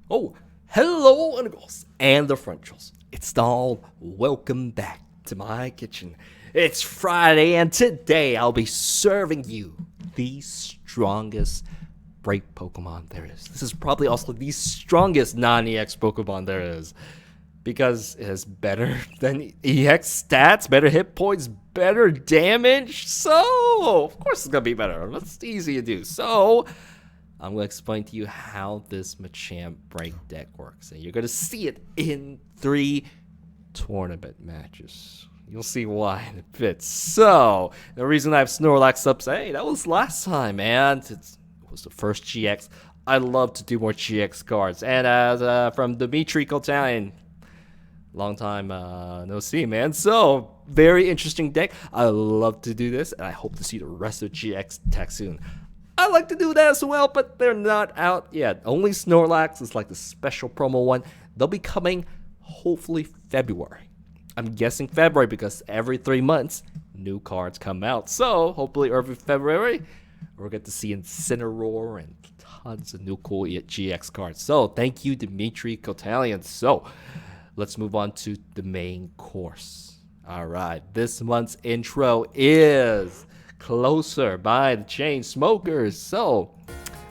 Oh, hello, Integrals and Differentials. It's Dahl. Welcome back to my kitchen. It's Friday, and today I'll be serving you the strongest break Pokemon there is. This is probably also the strongest non-EX Pokemon there is, because it has better than EX stats, better hit points, better damage. So, of course it's going to be better. That's easy to do. So, I'm going to explain to you how this Machamp break deck works. And you're going to see it in 3 tournament matches. You'll see why in a bit. So, the reason I have Snorlax up, hey, that was last time, and it was the first GX. I love to do more GX cards. And as from Dimitri Kotan, long time no see, man. So, very interesting deck. I love to do this, and I hope to see the rest of GX tech soon. I like to do that as well, but they're not out yet. Only Snorlax is like the special promo one. They'll be coming hopefully February. I'm guessing February because every 3 months, new cards come out. So hopefully early February, we'll get to see Incineroar and tons of new cool GX cards. So thank you, Dimitri Kotalian. So let's move on to the main course. All right, this month's intro is Closer by the Chainsmokers. So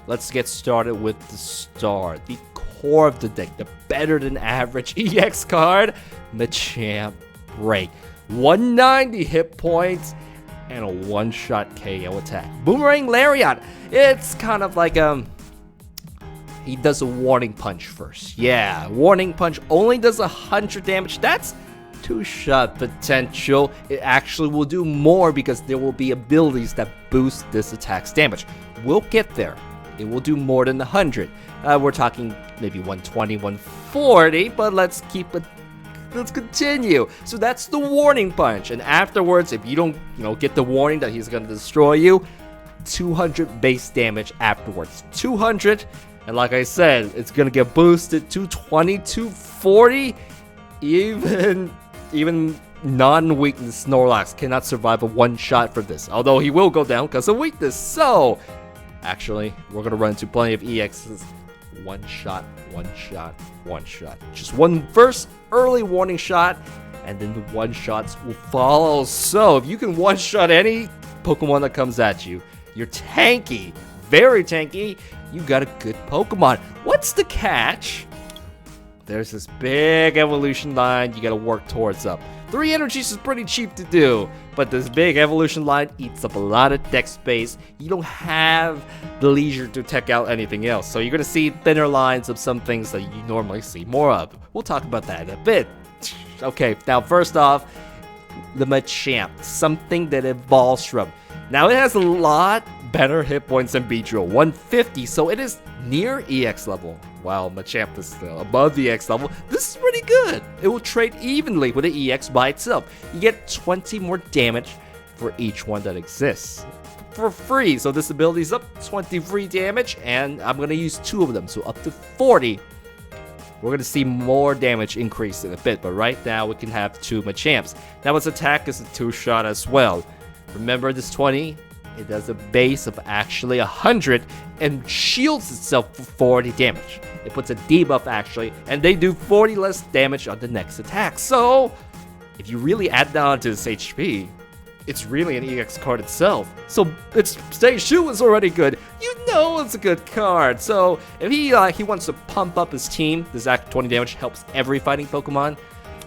let's get started with the start, the core of the deck, the better than average EX card, Machamp Break. 190 hit points and a one-shot KO attack. Boomerang Lariat. It's kind of like he does a warning punch first. Yeah, warning punch only does 100 damage. That's 2-shot potential. It actually will do more because there will be abilities that boost this attack's damage. We'll get there. It will do more than 100. We're talking maybe 120, 140, but let's continue. So that's the warning punch, and afterwards, if you don't, get the warning that he's gonna destroy you, 200 base damage afterwards. 200, and like I said, it's gonna get boosted to 220, 240, even non-weakness Snorlax cannot survive a one-shot for this. Although he will go down because of weakness. So, actually, we're going to run into plenty of EXs. One shot, one shot, one shot. Just one first early warning shot, and then the one-shots will follow. So, if you can one-shot any Pokemon that comes at you, you're tanky, very tanky, you got a good Pokemon. What's the catch? There's this big evolution line you gotta work towards up. 3 energies is pretty cheap to do, but this big evolution line eats up a lot of deck space. You don't have the leisure to tech out anything else, so you're gonna see thinner lines of some things that you normally see more of. We'll talk about that in a bit. Okay, now first off, the Machamp, something that evolves from. Now it has a lot better hit points than Beedrill, 150, so it is near EX level. While Machamp is still above the EX level, this is pretty good. It will trade evenly with the EX by itself. You get 20 more damage for each one that exists for free. So this ability is up 20 free damage, and I'm going to use 2 of them, so up to 40. We're going to see more damage increase in a bit, but right now we can have 2 Machamps. Now its attack is a 2-shot as well. Remember this 20? It does a base of actually 100 and shields itself for 40 damage. It puts a debuff actually, and they do 40 less damage on the next attack. So, if you really add that onto this HP, it's really an EX card itself. So, its stage 2 is already good. You know it's a good card. So, if he wants to pump up his team, this act 20 damage helps every fighting Pokemon.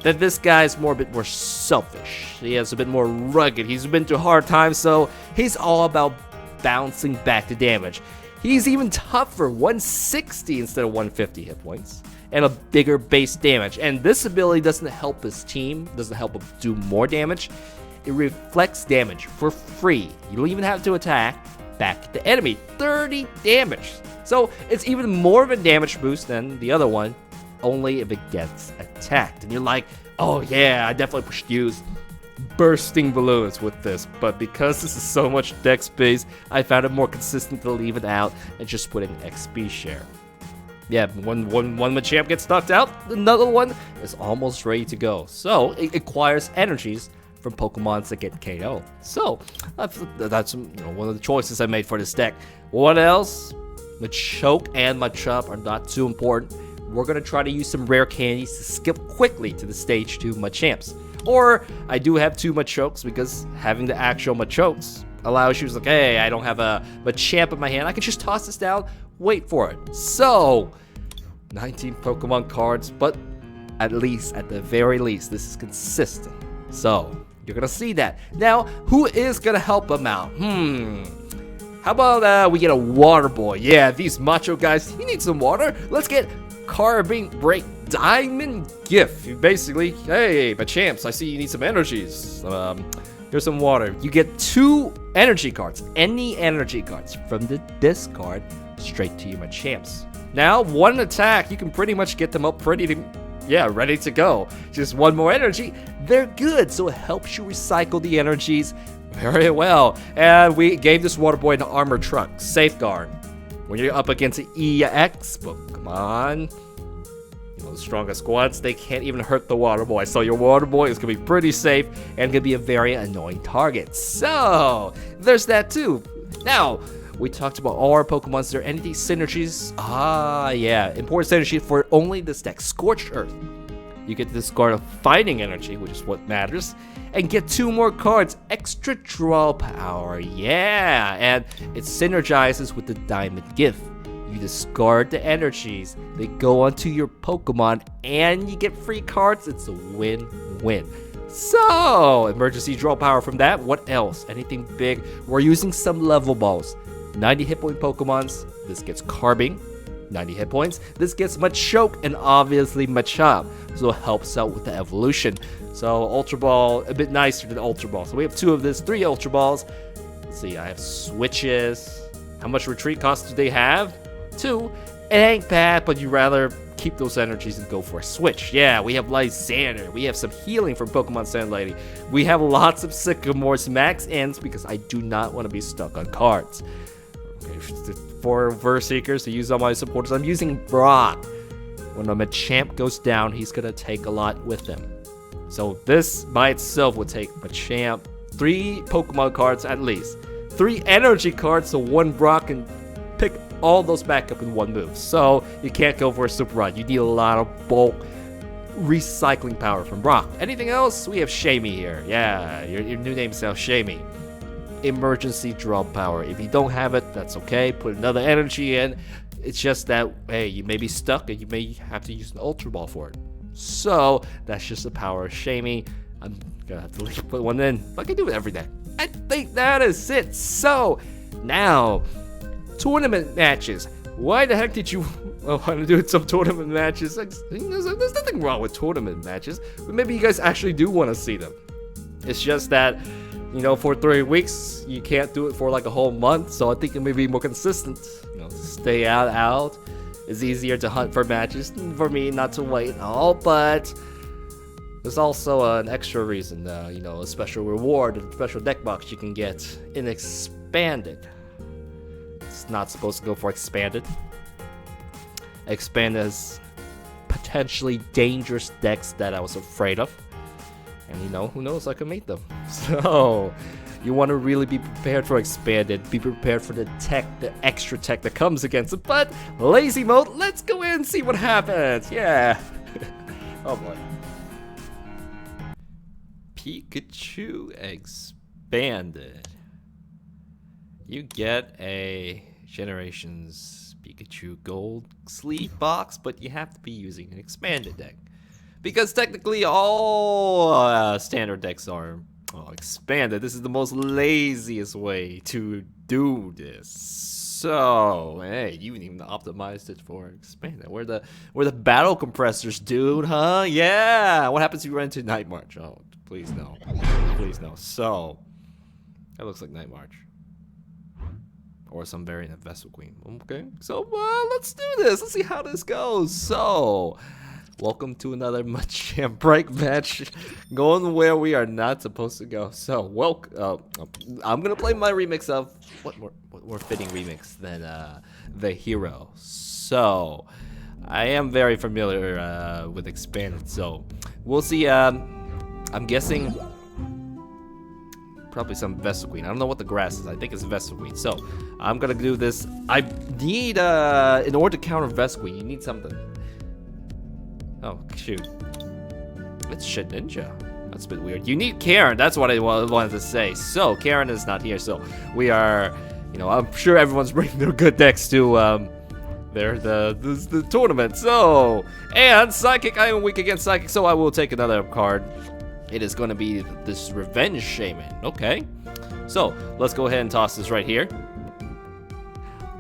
Then this guy's a bit more selfish. He has a bit more rugged. He's been through hard times, so he's all about bouncing back the damage. He's even tougher, 160 instead of 150 hit points, and a bigger base damage. And this ability doesn't help his team, doesn't help him do more damage. It reflects damage for free. You don't even have to attack back the enemy. 30 damage. So it's even more of a damage boost than the other one, only if it gets attacked. And you're like, oh yeah, I definitely should use bursting balloons with this, but because this is so much deck space, I found it more consistent to leave it out and just put in XP share. Yeah, when one Machamp gets knocked out, another one is almost ready to go. So it acquires energies from Pokemons that get KO. So that's one of the choices I made for this deck. What else? Machoke and Machamp are not too important. we're gonna try to use some rare candies to skip quickly to the stage 2 Machamps. Or I do have 2 Machokes because having the actual Machokes allows you to like, hey, I don't have a Machamp in my hand. I can just toss this down, wait for it. So 19 Pokemon cards, but at the very least, this is consistent. So you're gonna see that. Now, who is gonna help him out? How about we get a water boy? Yeah, these macho guys, he needs some water. Let's get Carbon Break Diamond Gift. You basically, hey, Machamps, I see you need some energies. Here's some water. You get 2 energy cards, any energy cards from the discard straight to your Machamps. Now, 1 attack, you can pretty much get them up ready to go. Just 1 more energy, they're good. So it helps you recycle the energies very well. And we gave this water boy an armor trunk, Safeguard. When you're up against an EX Pokemon, you know, the strongest squads, they can't even hurt the water boy. So your water boy is gonna be pretty safe and gonna be a very annoying target. So there's that too. Now, we talked about all our Pokemon. Is there any synergies? Yeah. Important synergy for only this deck. Scorched Earth. You get to discard a fighting energy, which is what matters, and get 2 more cards. Extra draw power. Yeah. And it synergizes with the Diamond Gift. You discard the energies, they go onto your Pokemon, and you get free cards. It's a win-win. So, emergency draw power from that. What else? Anything big? We're using some level balls. 90 hit point Pokemons. This gets Carbing, 90 hit points. This gets Machoke and obviously Machamp. So it helps out with the evolution. So Ultra Ball, a bit nicer than Ultra Ball. So we have 2 of this, 3 Ultra Balls. Let's see, I have switches. How much retreat cost do they have? 2. It ain't bad, but you rather keep those energies and go for a switch. Yeah, we have Lysander. We have some healing from Pokemon Sand Lady. We have lots of Sycamore's max ends because I do not want to be stuck on cards. Okay, for Verse Seekers, to use all my supporters, I'm using Brock. When a Machamp goes down, he's going to take a lot with him. So this by itself would take Machamp, 3 Pokemon cards at least. 3 energy cards, so 1 Brock can pick all those back up in 1 move. So you can't go for a super run. You need a lot of bulk recycling power from Brock. Anything else? We have Shamey here. Yeah, your new name is now Shamey. Emergency draw power. If you don't have it, that's okay. Put another energy in. It's just that, hey, you may be stuck and you may have to use an Ultra Ball for it. So that's just the power of Shamey. I'm gonna have to put 1 in. I can do it every day. I think that is it. So now, tournament matches. Why the heck did you want to do some tournament matches? There's nothing wrong with tournament matches, but maybe you guys actually do want to see them. It's just that, you know, for 3 weeks, you can't do it for like a whole month, so I think it may be more consistent. You know, stay out. It's easier to hunt for matches for me not to wait and all, but there's also an extra reason, you know, a special reward, a special deck box you can get in Expanded. It's not supposed to go for Expanded. Expanded is potentially dangerous decks that I was afraid of. And you know, who knows, I can meet them. So, you want to really be prepared for Expanded. Be prepared for the tech, the extra tech that comes against it. But, lazy mode, let's go in and see what happens. Yeah. Oh boy. Pikachu Expanded. You get a Generations Pikachu Gold sleeve box, but you have to be using an Expanded deck. Because technically all standard decks are expanded. This is the most laziest way to do this. So, hey, you even optimized it for Expanded. We're the battle compressors, dude, huh? Yeah! What happens if you run into Night March? Oh, please no. Please no. So, that looks like Night March. Or some variant of Vessel Queen. Okay, so let's do this. Let's see how this goes. So, welcome to another Machamp break match, going where we are not supposed to go. So, I'm gonna play my remix of what more fitting remix than the hero. So, I am very familiar with Expanded. So, we'll see. I'm guessing probably some Vessel Queen. I don't know what the grass is. I think it's Vessel Queen. So, I'm gonna do this. I need in order to counter Vessel Queen, you need something. Oh, shoot. It's Shit Ninja. That's a bit weird. You need Karen. That's what I wanted to say. So, Karen is not here. So, we are, you know, I'm sure everyone's bringing their good decks to, the tournament. So, and Psychic. I am weak against Psychic, so I will take another card. It is going to be this Revenge Shaman. Okay. So, let's go ahead and toss this right here.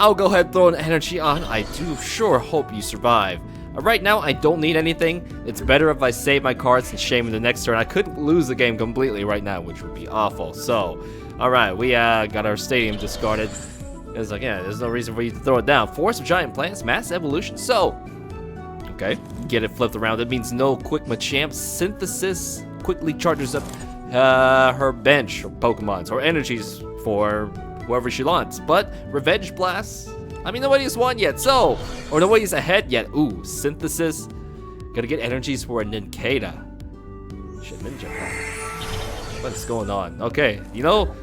I'll go ahead and throw an energy on. I do sure hope you survive. Right now, I don't need anything. It's better if I save my cards and Shaman the next turn. I could lose the game completely right now, which would be awful. So, alright, we got our stadium discarded. It's like, yeah, there's no reason for you to throw it down. Force of Giant Plants, Mass Evolution. So, okay, get it flipped around. That means no quick Machamp. Synthesis quickly charges up her bench of Pokemons or energies for whoever she wants. But Revenge Blast, I mean, nobody's won yet, so, or nobody's ahead yet. Ooh, Synthesis. Gotta get energies for a Nincada. Shit, Ninja. What's going on? Okay, you know,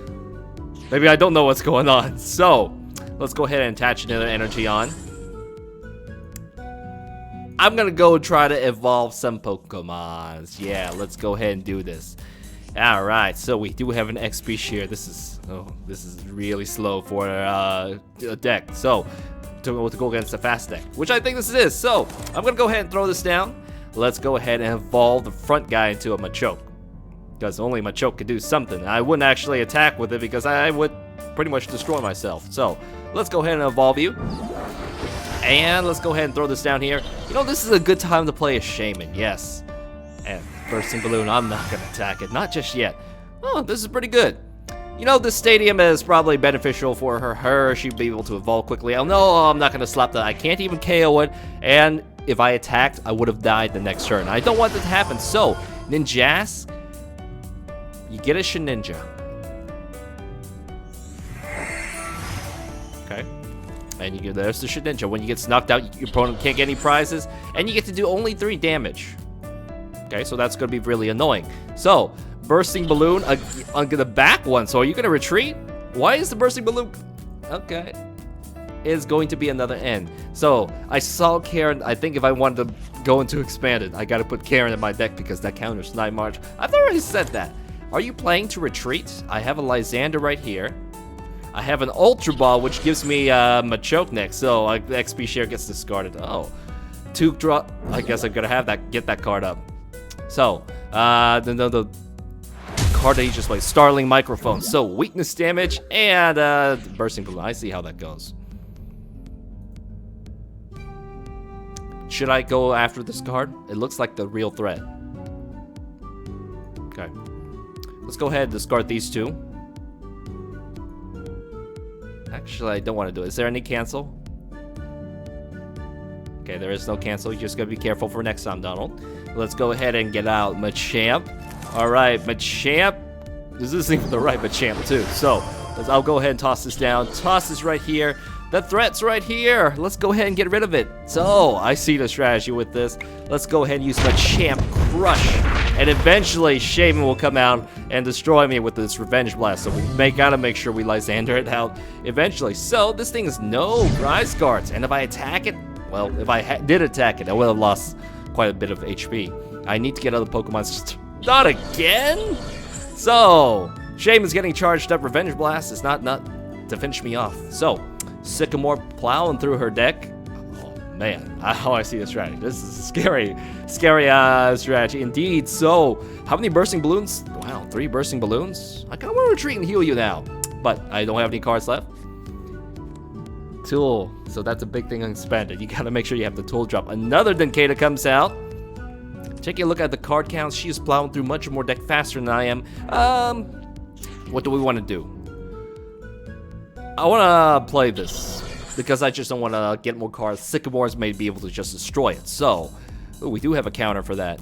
maybe I don't know what's going on. So, let's go ahead and attach another energy on. I'm gonna go try to evolve some Pokemons. Yeah, let's go ahead and do this. Alright, so we do have an XP share. This is really slow for a deck. So, to go against a fast deck, which I think this is. So, I'm gonna go ahead and throw this down. Let's go ahead and evolve the front guy into a Machoke, because only Machoke can do something. I wouldn't actually attack with it because I would pretty much destroy myself. So, let's go ahead and evolve you. And let's go ahead and throw this down here. You know, this is a good time to play a Shaman, yes. And Bursting Balloon, I'm not gonna attack it, not just yet. Oh, this is pretty good. You know, this stadium is probably beneficial for her. She'd be able to evolve quickly. Oh no, I'm not gonna slap that. I can't even KO it. And if I attacked, I would have died the next turn. I don't want that to happen. So, Ninjas, you get a Shedinja. Okay. And you get, there's the Shedinja. When you get knocked out, your opponent can't get any prizes. And you get to do only 3 damage. Okay, so that's going to be really annoying. So, Bursting Balloon, I'm going to back one. So, are you going to retreat? Why is the Bursting Balloon? Okay. Is going to be another end. So, I saw Karen. I think if I wanted to go into Expanded, I got to put Karen in my deck because that counters Night March. I've already said that. Are you playing to retreat? I have a Lysander right here. I have an Ultra Ball, which gives me Machoke next. So, the XP share gets discarded. Oh. 2 draw. I guess I'm going to have that. Get that card up. So, the card that he just played, Starling Microphone. So, weakness damage and Bursting Balloon. I see how that goes. Should I go after this card? It looks like the real threat. Okay. Let's go ahead and discard these 2. Actually, I don't want to do it. Is there any cancel? Okay, there is no cancel. You just gotta be careful for next time, Donald. Let's go ahead and get out Machamp. Alright, Machamp. This isn't even the right Machamp, too. So, I'll go ahead and toss this down. Toss this right here. The threat's right here. Let's go ahead and get rid of it. So, I see the strategy with this. Let's go ahead and use Machamp Crush. And eventually, Shaman will come out and destroy me with this Revenge Blast. So, we gotta make sure we Lysander it out eventually. So, this thing is no prize cards. And if I attack it, well, if I did attack it, I would have lost quite a bit of HP. I need to get other Pokemon. Not again? So, Shaman's getting charged up. Revenge Blast is not to finish me off. So, Sycamore plowing through her deck. Oh, man. How I see the strategy. This is a scary strategy indeed. So, how many Bursting Balloons? Wow, 3 Bursting Balloons? I kind of want to retreat and heal you now. But I don't have any cards left. Tool. So that's a big thing on Expanded. You gotta make sure you have the tool drop. Another Nincada comes out. Taking a look at the card counts, she's plowing through much more deck faster than I am. What do we want to do? I want to play this because I just don't want to get more cards. Sycamores may be able to just destroy it. So, ooh, we do have a counter for that.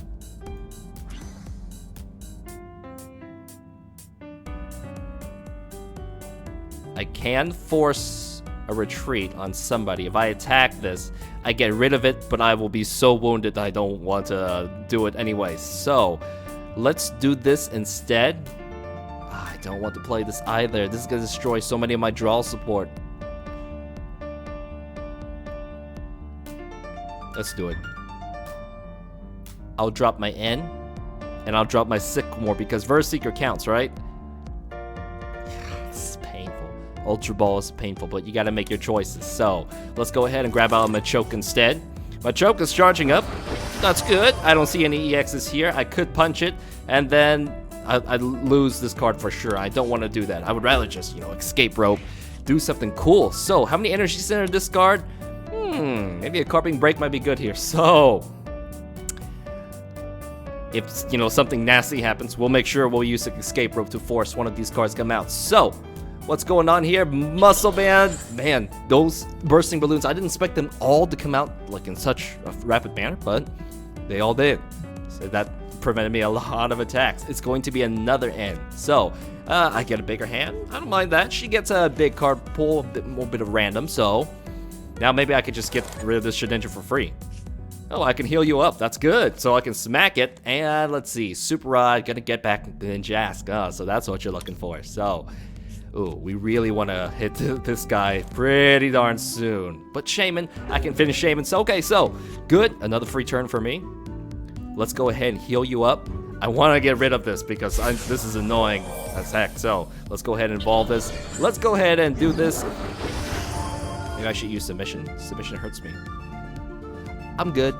I can force a retreat on somebody. If I attack this, I get rid of it, but I will be so wounded that I don't want to do it anyway. So, let's do this instead. I don't want to play this either. This is going to destroy so many of my draw support. Let's do it. I'll drop my N, and I'll drop my Sycamore because Verseeker counts, right? This is painful. Ultra Ball is painful, but you gotta make your choices. So, let's go ahead and grab out Machoke instead. Machoke is charging up. That's good. I don't see any EXs here. I could punch it, and then I'd lose this card for sure. I don't want to do that. I would rather just, escape rope, do something cool. So, how many energy center this card? Maybe a Carping Break might be good here. So, if, something nasty happens, we'll make sure we'll use an escape rope to force one of these cards to come out. So, what's going on here? Muscle Band. Man, those bursting balloons, I didn't expect them all to come out like in such a rapid manner, but they all did. So that prevented me a lot of attacks. It's going to be another N. So, I get a bigger hand. I don't mind that. She gets a big card pull, a bit of random. So, now maybe I could just get rid of this Shedinja for free. Oh, I can heal you up. That's good. So I can smack it. And let's see. Super Rod, gonna get back Ninjask. Oh, so that's what you're looking for. So, ooh, we really want to hit this guy pretty darn soon. But Shaman, I can finish Shaman. So, okay, so, good. Another free turn for me. Let's go ahead and heal you up. I want to get rid of this because this is annoying as heck. So, let's go ahead and evolve this. Let's go ahead and do this. Maybe I should use Submission. Submission hurts me. I'm good.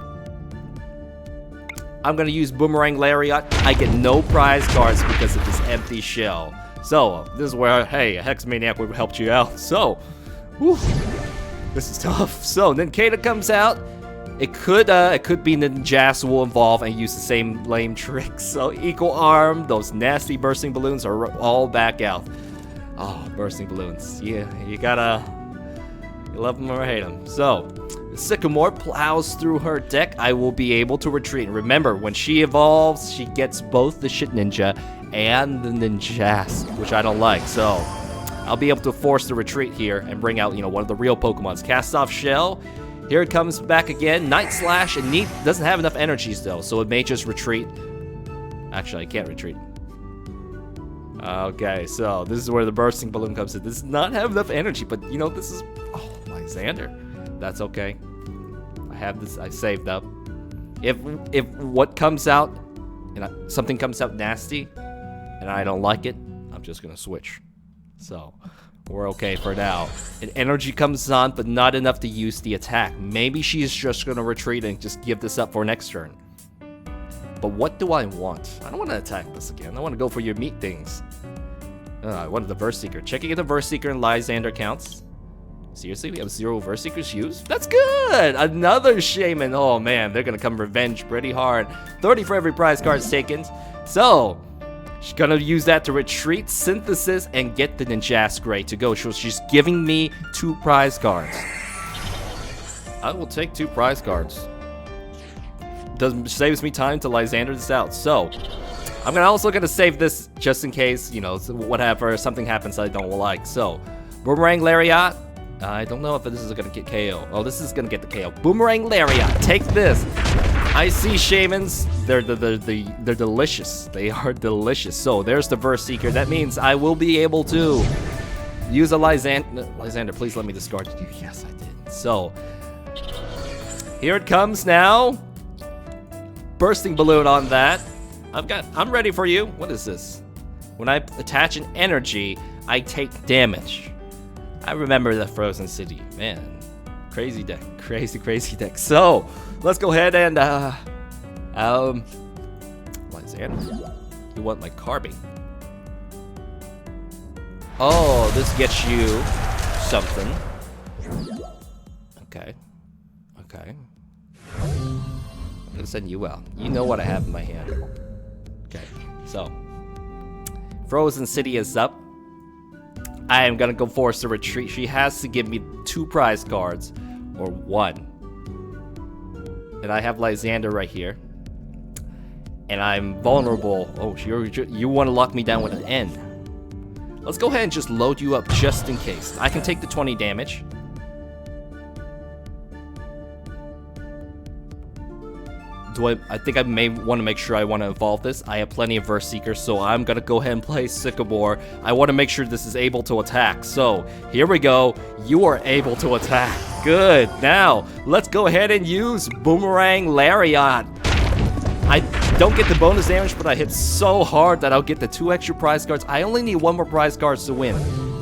I'm going to use Boomerang Lariat. I get no prize cards because of this empty shell. So, this is where, hey, a Hex Maniac would have helped you out. So, whew, this is tough. So, then Kata comes out. It could be Ninjask will evolve and use the same lame tricks. So, Equal Arm, those nasty bursting balloons are all back out. Oh, bursting balloons. Yeah, you love them or hate them. So, Sycamore plows through her deck. I will be able to retreat. Remember, when she evolves, she gets both the Shit Ninja and the Ninjask, which I don't like. So, I'll be able to force the retreat here and bring out, one of the real Pokemons. Cast off Shell. Here it comes back again. Night Slash. And Neat doesn't have enough energies, though, so it may just retreat. Actually, I can't retreat. Okay, so this is where the bursting balloon comes in. This does not have enough energy, but, this is... Oh, Lysander. That's okay. I have this. I saved up. If what comes out, and something comes out nasty, and I don't like it, I'm just gonna switch. So we're okay for now. And energy comes on, but not enough to use the attack. Maybe she's just gonna retreat and just give this up for next turn. But what do I want? I don't want to attack this again. I want to go for your meat things. I wanted the Verseeker. Checking if the Verseeker and Lysander counts. Seriously, we have 0 Verseekers used? That's good! Another Shaman! Oh man, they're gonna come revenge pretty hard. 30 for every prize card's taken. So, she's gonna use that to retreat, Synthesis, and get the Ninjask Ray to go. So she's giving me 2 prize cards. I will take 2 prize cards. Saves me time to Lysander this out. So, I'm also gonna save this just in case, whatever, something happens I don't like. So, Boomerang Lariat. I don't know if this is gonna get KO. Oh, this is gonna get the KO. Boomerang Lariat, take this. I see Shamans. They're delicious. They are delicious. So there's the Verseeker. That means I will be able to use a Lysander. Lysander, please let me discard you. Yes, I did. So here it comes now. Bursting balloon on that. I'm ready for you. What is this? When I attach an energy, I take damage. I remember the Frozen City. Man, crazy deck. Crazy deck. So, let's go ahead and, Lysander, you want my Carbine. Oh, this gets you something. Okay. I'm gonna send you out. You know what I have in my hand. Okay, so, Frozen City is up. I am gonna go force the retreat. She has to give me 2 prize cards, or 1. And I have Lysander right here. And I'm vulnerable. Oh, you want to lock me down with an N. Let's go ahead and just load you up just in case. I can take the 20 damage. I think I may want to make sure I want to evolve this. I have plenty of Verseekers, so I'm going to go ahead and play Sycamore. I want to make sure this is able to attack. So, here we go. You are able to attack. Good. Now, let's go ahead and use Boomerang Lariat. I don't get the bonus damage, but I hit so hard that I'll get the 2 extra prize cards. I only need 1 more prize cards to win.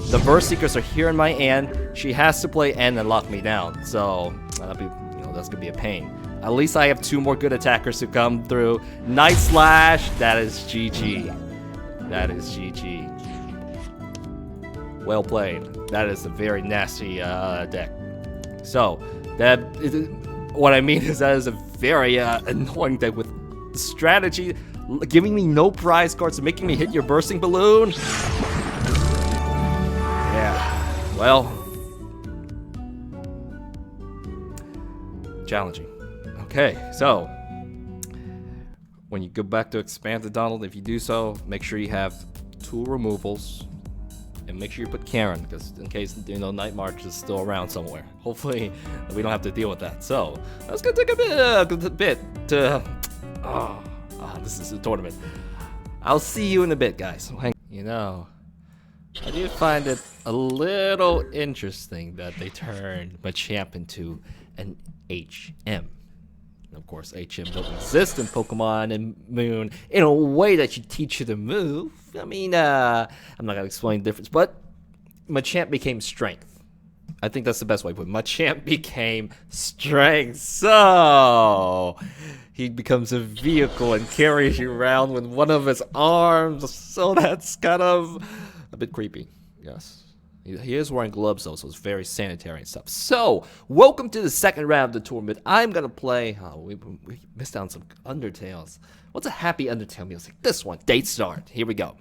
The Verse Seekers are here in my hand. She has to play N and lock me down. So, that's gonna be a pain. At least I have 2 more good attackers to come through. Night Slash, that is GG. That is GG. Well played. That is a very nasty deck. So, what I mean is that is a very annoying deck with strategy, giving me no prize cards and making me hit your bursting balloon. Yeah, well, challenging. Okay, so when you go back to Expanded Donald, if you do so, make sure you have 2 removals. And make sure you put Karen, because in case, Night March is still around somewhere. Hopefully, we don't have to deal with that. So, that's gonna take a bit to... this is a tournament. I'll see you in a bit, guys. I do find it a little interesting that they turned Machamp into an HM. Of course, HM don't exist in Pokemon and Moon in a way that you teach you to move. I mean, I'm not gonna explain the difference, but Machamp became Strength. I think that's the best way to put it. Machamp became Strength, so he becomes a vehicle and carries you around with one of his arms. So that's kind of a bit creepy. Yes. He is wearing gloves though, so it's very sanitary and stuff. So, welcome to the second round of the tournament. I'm gonna play. We missed out on some Undertales. What's a happy Undertale music? This one, Date Start. Here we go.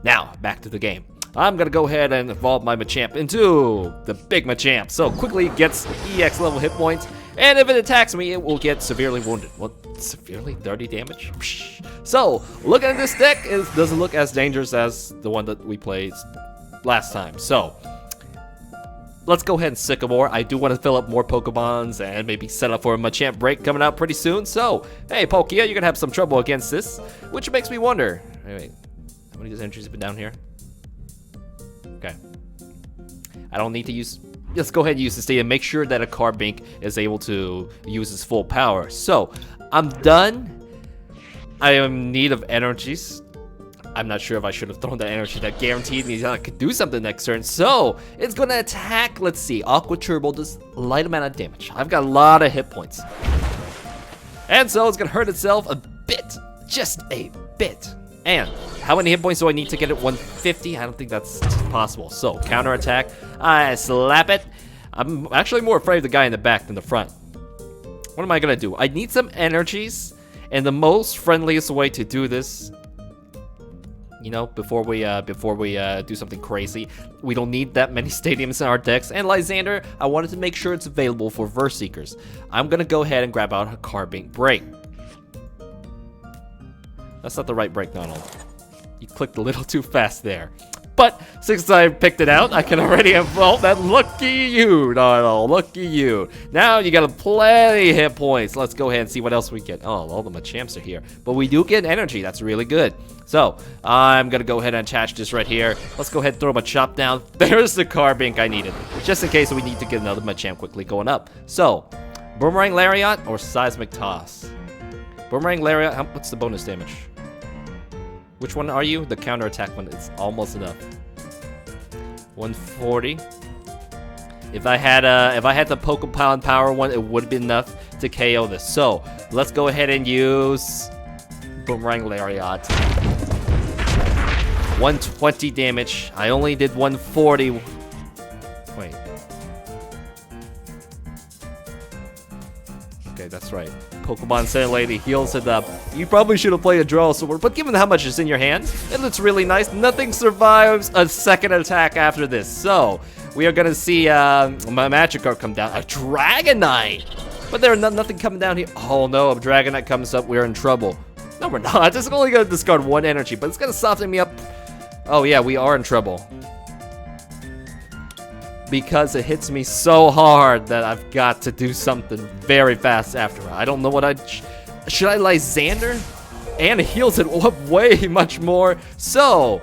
Now, back to the game. I'm gonna go ahead and evolve my Machamp into the big Machamp. So quickly gets EX level hit points, and if it attacks me, it will get severely wounded. What? Severely? 30 damage? Psh. So, looking at this deck, it doesn't look as dangerous as the one that we played last time. So, let's go ahead and Sycamore. I do want to fill up more Pokemons and maybe set up for a Machamp break coming out pretty soon. So, hey, Palkia, you're going to have some trouble against this, which makes me wonder. Wait, how many entries have been down here? Okay. I don't need to use... Let's go ahead and use the state and make sure that a Carbink is able to use its full power. So, I'm done. I am in need of energies. I'm not sure if I should have thrown that energy that guaranteed me that I could do something next turn. So, it's going to attack, let's see, Aqua Turbo does a light amount of damage. I've got a lot of hit points. And so, it's going to hurt itself a bit. Just a bit. And, how many hit points do I need to get it? 150? I don't think that's possible. So, counterattack. I slap it. I'm actually more afraid of the guy in the back than the front. What am I going to do? I need some energies. And the most friendliest way to do this, before we do something crazy. We don't need that many stadiums in our decks. And Lysander, I wanted to make sure it's available for Verse Seekers. I'm gonna go ahead and grab out a Carbink Break. That's not the right break, Donald. You clicked a little too fast there. But since I picked it out, I can already evolve that. Lucky you, Donald. Lucky you. Now you got plenty hit points. Let's go ahead and see what else we get. Oh, all the Machamps are here. But we do get energy. That's really good. So, I'm going to go ahead and attach this right here. Let's go ahead and throw my chop down. There's the Carbink I needed. Just in case we need to get another Machamp quickly going up. So, Boomerang Lariat or Seismic Toss? Boomerang Lariat, what's the bonus damage? Which one are you? The counterattack one. It's almost enough. 140. If I had the Pokepound Power one, it would have been enough to KO this. So let's go ahead and use Boomerang Lariat. 120 damage. I only did 140. Wait. Okay, that's right. Pokemon Center Lady heals it up. You probably should have played a Draw Sword, but given how much is in your hands, it looks really nice. Nothing survives a second attack after this. So, we are going to see my Magikarp come down. A Dragonite! But there's nothing coming down here. Oh no, if Dragonite comes up, we're in trouble. No, we're not. It's only going to discard 1 energy, but it's going to soften me up. Oh yeah, we are in trouble. Because it hits me so hard that I've got to do something very fast after. I don't know what should I Lysander? And it heals it up way much more. So,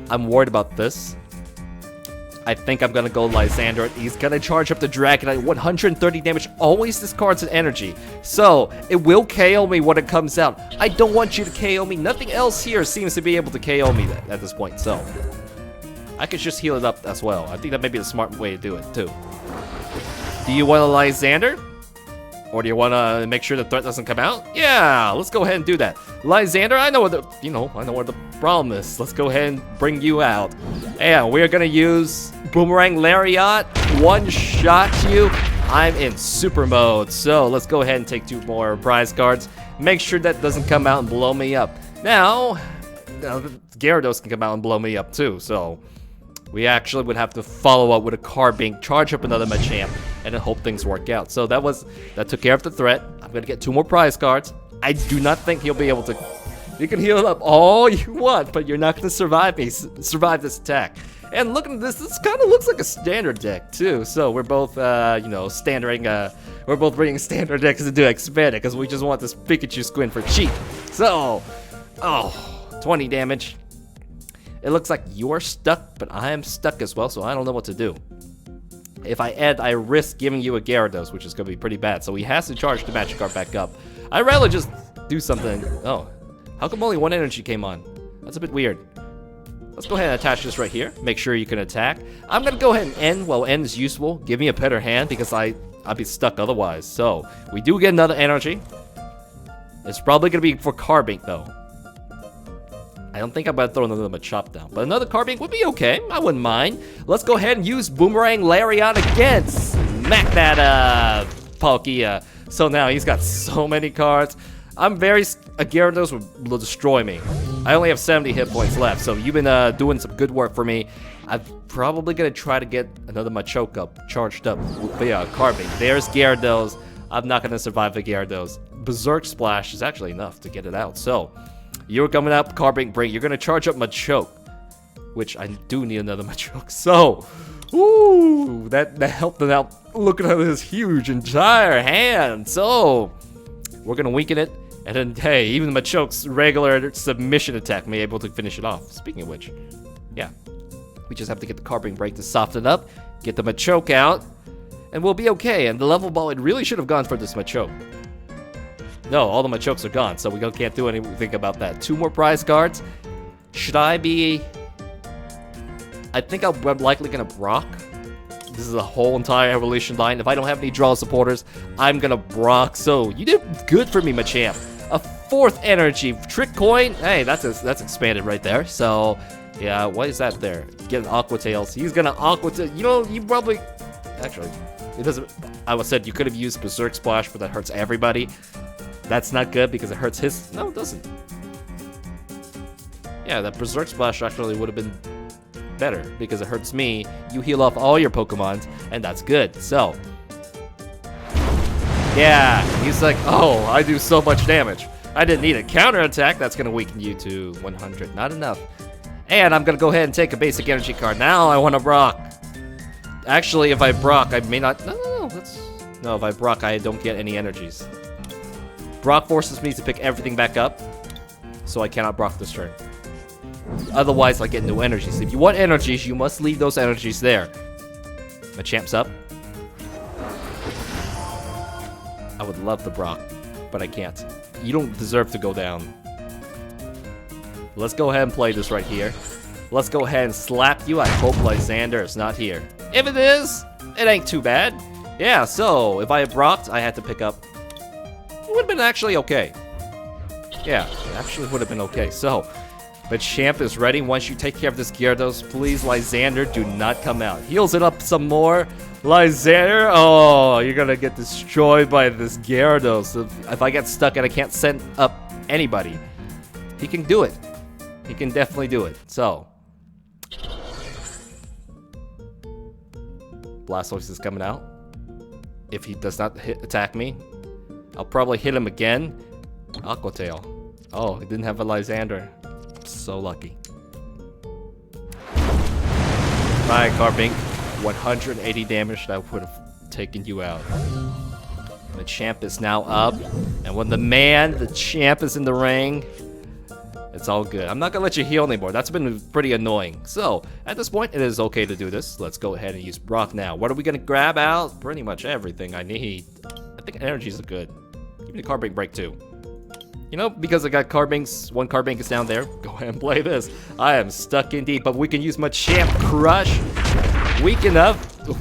I'm worried about this. I think I'm gonna go Lysander. He's gonna charge up the Dragonite. 130 damage always discards an energy. So, it will KO me when it comes out. I don't want you to KO me. Nothing else here seems to be able to KO me at this point. So, I could just heal it up as well. I think that may be the smart way to do it, too. Do you want a Lysander? Or do you want to make sure the threat doesn't come out? Yeah, let's go ahead and do that. Lysander, I know what the problem is. Let's go ahead and bring you out. And we're gonna use Boomerang Lariat. One shot you. I'm in super mode. So let's go ahead and take 2 more prize cards. Make sure that doesn't come out and blow me up. Now Gyarados can come out and blow me up too. So we actually would have to follow up with a Carbink, charge up another Machamp, and then hope things work out. So that took care of the threat. I'm gonna get 2 more prize cards. I do not think he'll be able to. You can heal up all you want, but you're not gonna survive this attack. And look at this. This kind of looks like a standard deck too. So we're both, we're both bringing standard decks to do expanded because we just want this Pikachu squin for cheap. So, 20 damage. It looks like you're stuck, but I am stuck as well, so I don't know what to do. If I end, I risk giving you a Gyarados, which is going to be pretty bad. So he has to charge the Magikarp back up. I'd rather just do something. Oh, how come only 1 energy came on? That's a bit weird. Let's go ahead and attach this right here. Make sure you can attack. I'm going to go ahead and end. Well, end is useful. Give me a better hand because I'd be stuck otherwise. So we do get another energy. It's probably going to be for Carbink, though. I don't think I'm going to throw another Machop down, but another Carbink would be okay. I wouldn't mind. Let's go ahead and use Boomerang Lariat again. Smack that Palkia. So now he's got so many cards. A Gyarados will destroy me. I only have 70 hit points left, so you've been doing some good work for me. I'm probably going to try to get another Machoke up, charged up with the Carbink. There's Gyarados. I'm not going to survive the Gyarados. Berserk Splash is actually enough to get it out, so you're coming up, Carbink Break. You're going to charge up Machoke, which I do need another Machoke. So, ooh, that helped them out. Look at this huge entire hand. So, we're going to weaken it. And then, hey, even Machoke's regular submission attack may be able to finish it off. Speaking of which, yeah. We just have to get the Carbink Break to soften up, get the Machoke out, and we'll be okay. And the level ball, it really should have gone for this Machoke. No, all the Machokes are gone, so we can't do anything about that. 2 more prize cards. Should I be... I think I'm likely going to Brock. This is a whole entire evolution line. If I don't have any draw supporters, I'm going to Brock. So, you did good for me, Machamp. A 4th energy. Trick Coin. Hey, that's expanded right there. So, yeah, what is that there? Get an Aqua Tails. He's going to Aqua Tails. You know, you probably... Actually, it doesn't... I said you could have used Berserk Splash, but that hurts everybody. That's not good because it hurts his... No, it doesn't. Yeah, that Berserk Splash actually would have been better because it hurts me. You heal off all your Pokemons, and that's good. So, yeah, he's like, oh, I do so much damage. I didn't need a counterattack. That's going to weaken you to 100. Not enough. And I'm going to go ahead and take a basic energy card. Now I want to Brock. Actually, if I Brock, I may not... No, if I Brock, I don't get any energies. Brock forces me to pick everything back up, so I cannot Brock this turn. Otherwise, I get no energies. If you want energies, you must leave those energies there. Machamp's up. I would love to Brock, but I can't. You don't deserve to go down. Let's go ahead and play this right here. Let's go ahead and slap you. I hope Lysander is not here. If it is, it ain't too bad. Yeah, so if I had Brocked, I had to pick up. It would have been actually okay. Yeah, it actually would have been okay. So, Machamp is ready. Once you take care of this Gyarados, please, Lysander, do not come out. Heals it up some more. Lysander, oh, you're going to get destroyed by this Gyarados. If I get stuck and I can't send up anybody, he can do it. He can definitely do it. So, Blastoise is coming out. If he does not attack me, I'll probably hit him again. Aqua Tail. Oh, he didn't have a Lysander. So lucky. Bye, Carbink. 180 damage. That would have taken you out. The champ is now up. And when the champ is in the ring, It's all good. I'm not gonna let you heal anymore. That's been pretty annoying. So, at this point, it is okay to do this. Let's go ahead and use Brock now. What are we gonna grab out? Pretty much everything I need. I think energies are good. Give me the card bank break too. You know, because I got card banks, one card bank is down there. Go ahead and play this. I am stuck indeed, but we can use Machamp Crush. Weak enough. Ooh,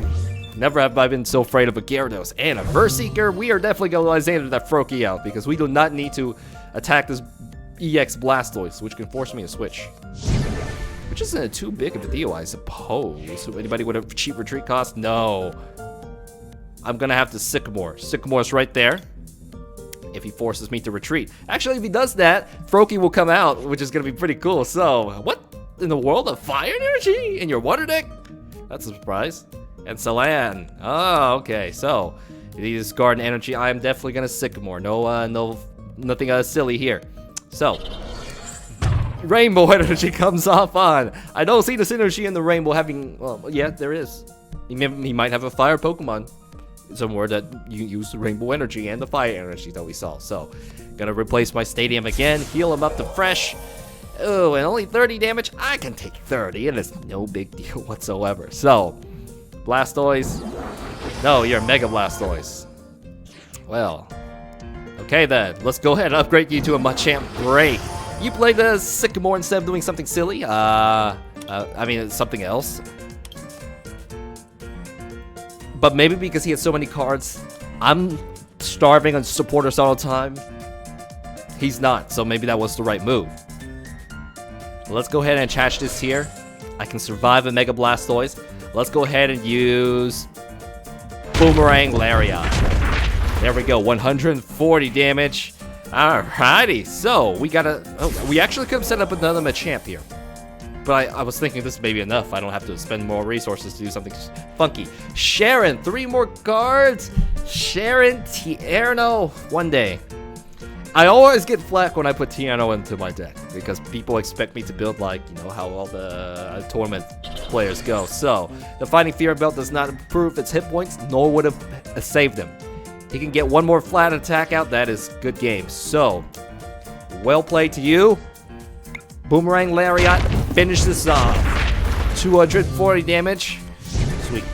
never have I been so afraid of a Gyarados and a Verseeker. We are definitely gonna Lysander that Froakie out because we do not need to attack this EX Blastoise, which can force me to switch. Which isn't too big of a deal, I suppose. So anybody with a cheap retreat cost? No. I'm gonna have to Sycamore. Sycamore's right there. If he forces me to retreat. Actually, if he does that, Froakie will come out, which is gonna be pretty cool. So, what in the world of fire energy in your water deck? That's a surprise. And Salan. Oh, okay. So, if he discard an energy, I am definitely gonna Sycamore. Nothing silly here. So, Rainbow energy comes off on. I don't see the synergy in the Rainbow having. Well, yeah, there is. He might have a fire Pokemon somewhere that you use the Rainbow energy and the fire energy that we saw. So, gonna replace my Stadium again, heal him up to fresh. Oh, and only 30 damage. I can take 30, and it's no big deal whatsoever. So, Blastoise. No, you're a Mega Blastoise. Well, okay then. Let's go ahead and upgrade you to a Machamp Break. You play the Sycamore instead of doing something silly. I mean, it's something else. But maybe because he has so many cards, I'm starving on supporters all the time. He's not, so maybe that was the right move. Let's go ahead and attach this here. I can survive a Mega Blastoise. Let's go ahead and use Boomerang Lariat. There we go, 140 damage. Alrighty, so we gotta. Oh, we actually could have set up another Machamp here. But I was thinking this may be enough. I don't have to spend more resources to do something funky. Sharon, 3 more cards. Sharon, Tierno, one day. I always get flack when I put Tierno into my deck because people expect me to build like, you know, how all the tournament players go. So, the Fighting Fury belt does not improve its hit points, nor would have saved him. He can get one more flat attack out. That is good game. So, well played to you. Boomerang Lariat, finish this off. 240 damage. Sweet.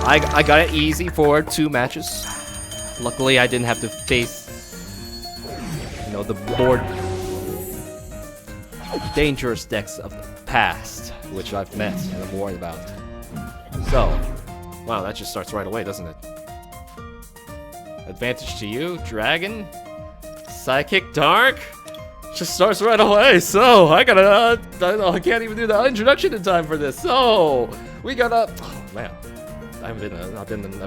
I got it easy for 2 matches. Luckily, I didn't have to face, you know, the board dangerous decks of the past, which I've met and I'm worried about. So, wow, that just starts right away, doesn't it? Advantage to you, Dragon, Psychic, Dark. Just starts right away. So I gotta, I can't even do the introduction in time for this. So we gotta. Oh man, I've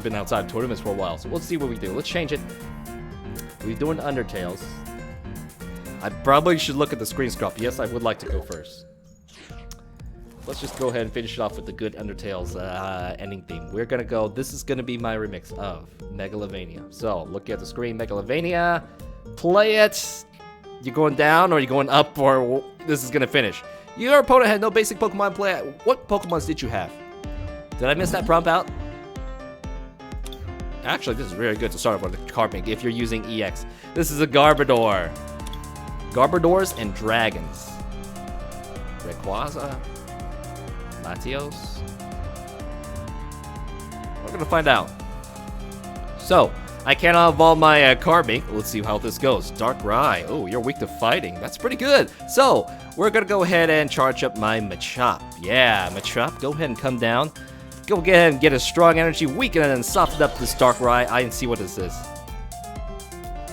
been outside tournaments for a while. So let's see what we do. Let's change it. We're doing Undertales. I probably should look at the screen scrub. Yes, I would like to go first. Let's just go ahead and finish it off with the good Undertales ending theme. We're gonna go. This is gonna be my remix of Megalovania. So look at the screen, Megalovania. Play it. You going down or you going up, or this is gonna finish? Your opponent had no basic Pokemon play. What Pokemons did you have? Did I miss that prompt out? Actually, this is very good to start off with a card bank if you're using EX. This is a Garbodor. Garbodors and Dragons. Rayquaza. Latios. We're gonna find out. So, I cannot evolve my Carbink. Let's see how this goes. Darkrai. Oh, you're weak to fighting. That's pretty good. So, we're going to go ahead and charge up my Machop. Yeah, Machop, go ahead and come down. Go ahead and get a strong energy, weaken it, and soften up this Darkrai. I can see what this is.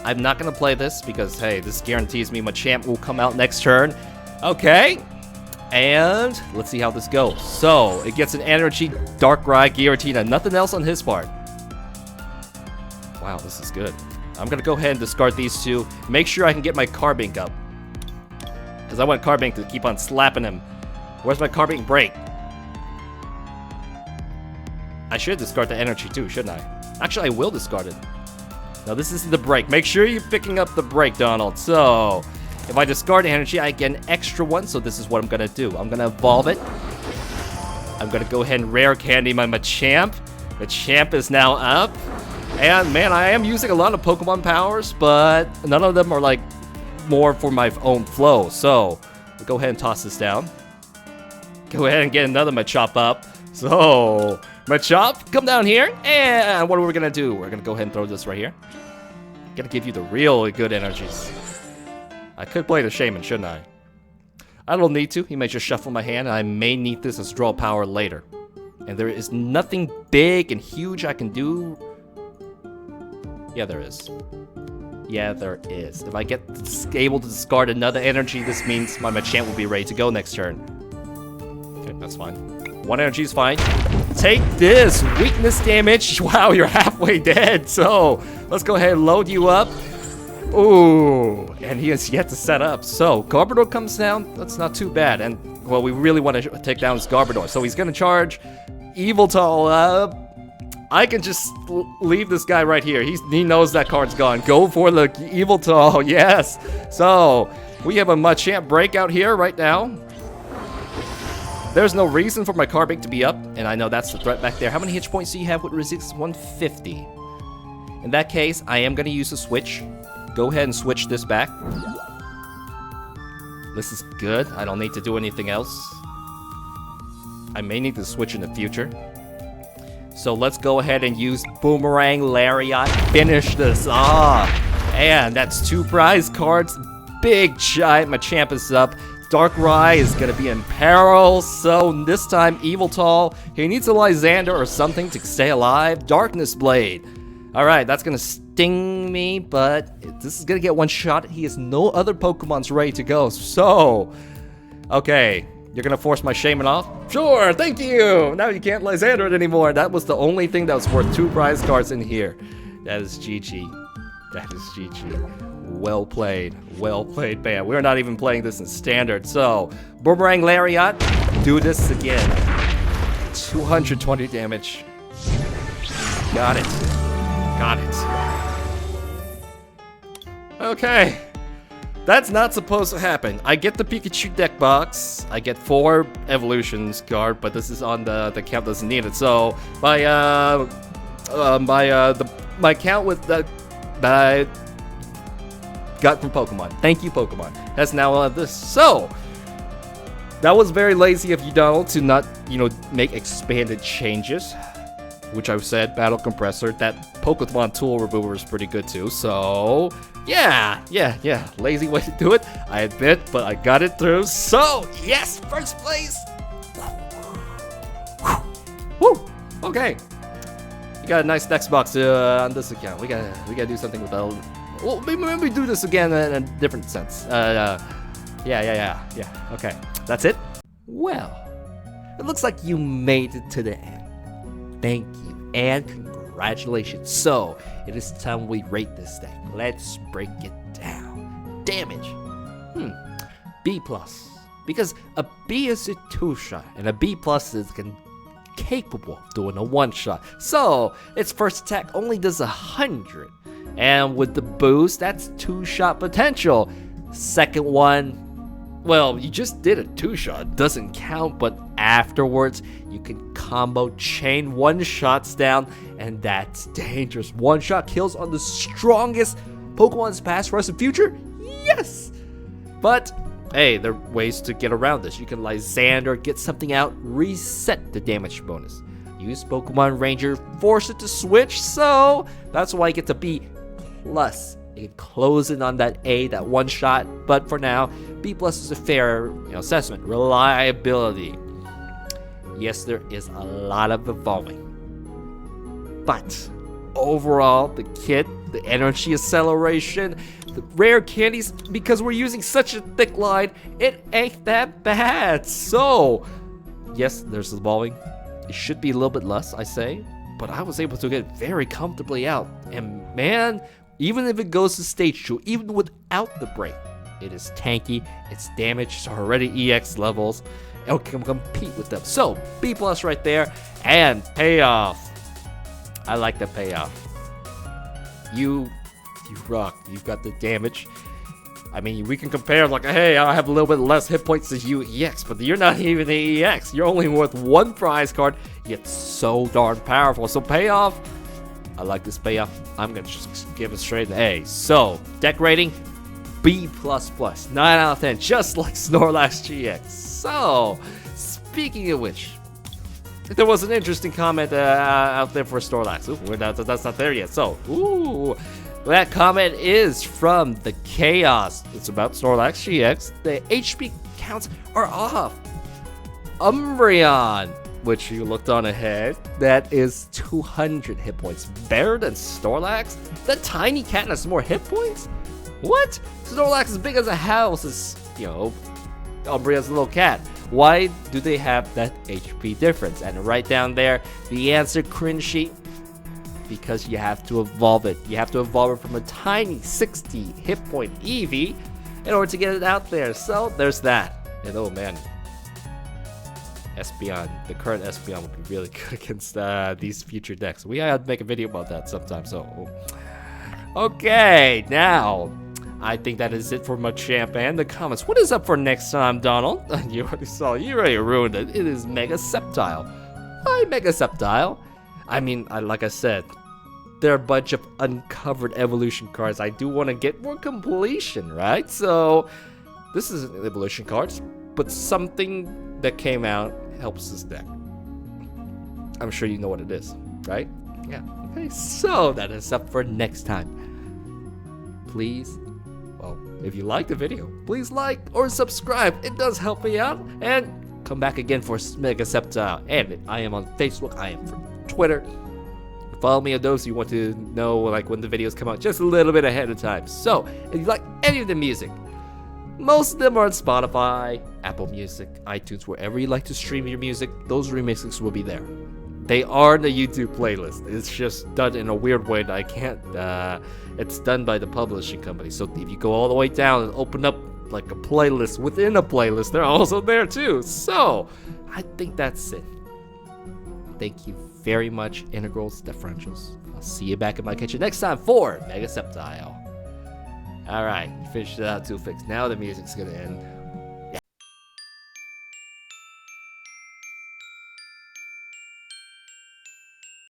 I'm not going to play this because, hey, this guarantees me Machamp will come out next turn. Okay. And let's see how this goes. So, it gets an energy, Darkrai, Giratina. Nothing else on his part. Wow, this is good. I'm gonna go ahead and discard these 2. Make sure I can get my Carbink up, because I want Carbink to keep on slapping him. Where's my Carbink break? I should discard the energy too, shouldn't I? Actually, I will discard it. No, this isn't the break. Make sure you're picking up the break, Donald. So, if I discard energy, I get an extra one. So this is what I'm gonna do. I'm gonna evolve it. I'm gonna go ahead and rare candy my Machamp. Machamp is now up. And man, I am using a lot of Pokemon powers, but none of them are like more for my own flow. So, we'll go ahead and toss this down. Go ahead and get another Machamp up. So, Machamp, come down here. And what are we going to do? We're going to go ahead and throw this right here. Gonna give you the really good energies. I could play the Shaman, shouldn't I? I don't need to. He may just shuffle my hand, and I may need this as draw power later. And there is nothing big and huge I can do. Yeah, there is. Yeah, there is. If I get able to discard another energy, this means my Machamp will be ready to go next turn. Okay, that's fine. One energy is fine. Take this! Weakness damage! Wow, you're halfway dead! So, let's go ahead and load you up. Ooh, and he has yet to set up. So, Garbodor comes down. That's not too bad. And, well, we really want to take down his Garbodor. So, he's going to charge Yveltal up. I can just leave this guy right here. He knows that card's gone. Go for the Yveltal, yes. So, we have a Machamp breakout here right now. There's no reason for my Carbink to be up, and I know that's the threat back there. How many hit points do you have with Resist? 150. In that case, I am going to use a switch. Go ahead and switch this back. This is good. I don't need to do anything else. I may need to switch in the future. So let's go ahead and use Boomerang Lariat. Finish this off. And that's 2 prize cards. Big giant Machamp is up. Darkrai is gonna be in peril, so this time Yveltal, he needs a Lysander or something to stay alive. Darkness Blade. Alright, that's gonna sting me, but this is gonna get one shot. He has no other Pokemons ready to go, so... Okay, you're gonna force my Shaman off? Sure, thank you! Now you can't Lysander it anymore. That was the only thing that was worth 2 prize cards in here. That is GG. That is GG. Well played, man. We're not even playing this in standard. So, Boomerang Lariat, do this again. 220 damage. Got it. Got it. Okay. That's not supposed to happen. I get the Pikachu deck box. I get 4 evolutions card, but this is on the count doesn't need it. So, my count with the I got from Pokemon. Thank you, Pokemon. That's now this. So, that was very lazy of you, Donald, to not, make expanded changes. Which I've said, Battle Compressor. That Pokemon Tool Remover is pretty good too. So, yeah. Lazy way to do it, I admit, but I got it through. So, yes, first place. Woo. Okay. You got a nice text box on this account. We gotta do something with that. Well, maybe we do this again in a different sense. Yeah. Okay, that's it. Well, it looks like you made it to the end. Thank you and congratulations. So it is time we rate this thing. Let's break it down. Damage. B+. Because a B is a 2-shot and a B+ is capable of doing a 1-shot. So its first attack only does 100. And with the boost, that's 2-shot potential. Second one, well, you just did a 2-shot. Doesn't count, but afterwards, you can combo chain 1-shots down, and that's dangerous. 1-shot kills on the strongest Pokemon's past, present, future? Yes! But, hey, there are ways to get around this. You can Lysander, get something out, reset the damage bonus. Use Pokemon Ranger, force it to switch, so that's why I get to B+. You can close in on that A, that 1-shot, but for now, B+ is a fair assessment. Reliability. Yes, there is a lot of evolving. But overall, the kit, the energy acceleration, the rare candies, because we're using such a thick line, it ain't that bad. So, yes, there's evolving. It should be a little bit less, I say, but I was able to get very comfortably out. And man, even if it goes to stage 2, even without the break, it is tanky, its damage is already EX levels, and we can compete with them. So, B+ right there, and payoff. I like the payoff. You rock. You've got the damage. I mean, we can compare like, hey, I have a little bit less hit points than you EX, but you're not even the EX. You're only worth 1 prize card, yet so darn powerful. So payoff, I like this payoff. I'm gonna just give it straight an A. So, deck rating, B++, 9 out of 10, just like Snorlax GX. So, speaking of which, there was an interesting comment out there for Snorlax. Ooh, that's not there yet. So, that comment is from the Chaos. It's about Snorlax GX. The HP counts are off. Umbreon, which you looked on ahead, that is 200 hit points. Better than Snorlax? That tiny cat has more hit points? What? Snorlax is big as a house is, Umbreon's little cat. Why do they have that HP difference? And right down there, the answer, cringe sheet, because you have to evolve it. You have to evolve it from a tiny 60 hit point Eevee in order to get it out there. So there's that. And oh man, Espeon, the current Espeon would be really good against these future decks. We gotta make a video about that sometime. So, okay, now I think that is it for MACHAMP and the comments. What is up for next time, Donald? You already ruined it. It is Mega Sceptile. Why Mega Sceptile? I mean, like I said, there are a bunch of uncovered evolution cards. I do want to get more completion, right? So, this isn't evolution cards, but something that came out helps this deck. I'm sure you know what it is, right? Yeah. Okay, so that is up for next time. Please, well, if you like the video, please like or subscribe. It does help me out. And come back again for Mega Sceptile. And I am on Facebook. I am on Twitter. Follow me on those if you want to know like when the videos come out just a little bit ahead of time. So, if you like any of the music, most of them are on Spotify, Apple Music, iTunes, wherever you like to stream your music, those remixes will be there. They are in the YouTube playlist. It's just done in a weird way that I can't, it's done by the publishing company. So if you go all the way down and open up like a playlist within a playlist, they're also there too. So, I think that's it. Thank you very much, Integrals, Differentials. I'll see you back in my kitchen next time for Mega Sceptile. Alright, finished it out too fixed. Now the music's gonna end.